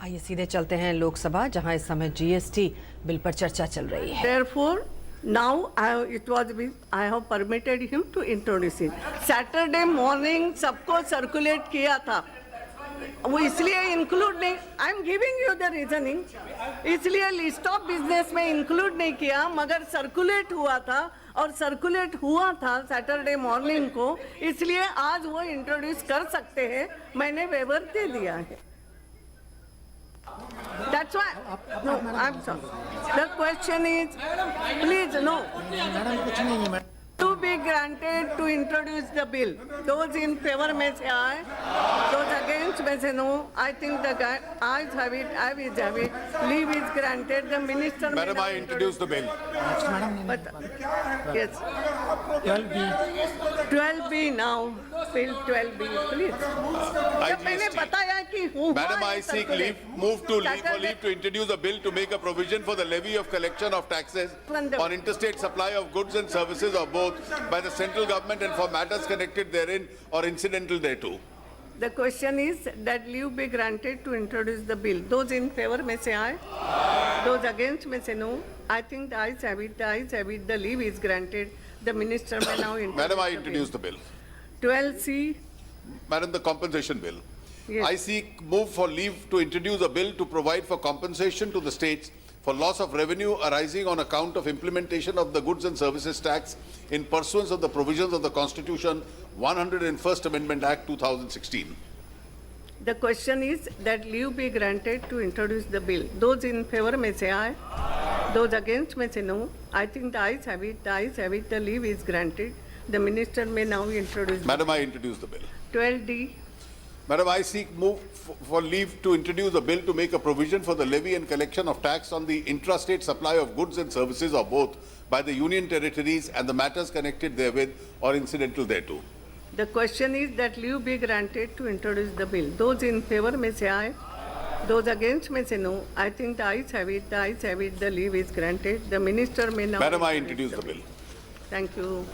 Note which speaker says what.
Speaker 1: आइए सीधे चलते हैं लोकसभा, जहां इस समय जीएसटी बिल पर चर्चा चल रही है।
Speaker 2: Therefore, now I have permitted him to introduce it. Saturday morning सबको circulate किया था, वो इसलिए इंक्लूड नहीं, I am giving you the reasoning, इसलिए लिस्ट ऑफ बिजनेस में इंक्लूड नहीं किया, मगर सर्कुलेट हुआ था और सर्कुलेट हुआ था सैटरडे मॉर्निंग को, इसलिए आज वो इंट्रोड्यूस कर सकते हैं, मैंने वेवर दे दिया है। That's why, no, I'm sorry. The question is, please, no. To be granted to introduce the bill. Those in favor may say aye. Those against may say no. I think the ayes have it, ayes have it. Leave is granted. The minister may
Speaker 3: Madam,
Speaker 2: now
Speaker 3: I introduce the bill.
Speaker 2: But, yes. 12B now. Bill 12B, please. जब मैंने बताया कि हूँ
Speaker 3: Madam, I seek leave, move to leave for leave to introduce a bill to make a provision for the levy of collection of taxes on interstate supply of goods and services or both by the central government and for matters connected therein or incidental thereto.
Speaker 2: The question is that leave be granted to introduce the bill. Those in favor may say aye. Those against may say no. I think the ayes have it. The ayes have it. The leave is granted. The minister may now introduce.
Speaker 3: Madam, I
Speaker 2: the
Speaker 3: introduce
Speaker 2: bill.
Speaker 3: the bill.
Speaker 2: 12C.
Speaker 3: Madam, the compensation bill.
Speaker 2: Yes.
Speaker 3: I seek move for leave to introduce a bill to provide for compensation to the states for loss of revenue arising on account of implementation of the Goods and Services Tax in pursuance of the provisions of the Constitution 101st Amendment Act 2016.
Speaker 2: The question is that leave be granted to introduce the bill. Those in favor may say aye. Those against may say no. I think the ayes have it. The ayes have it. The leave is granted. The minister may now introduce.
Speaker 3: Madam, I introduce the bill.
Speaker 2: 12D.
Speaker 3: Madam, I seek move for leave to introduce a bill to make a provision for the levy and collection of tax on the intrastate supply of goods and services or both by the union territories and the matters connected therewith or incidental thereto.
Speaker 2: The question is that leave be granted to introduce the bill. Those in favor may say aye. Those against may say no. I think the ayes have it. The ayes have it. The leave is granted. The minister may now.
Speaker 3: Madam, I introduce the bill.
Speaker 2: Thank you.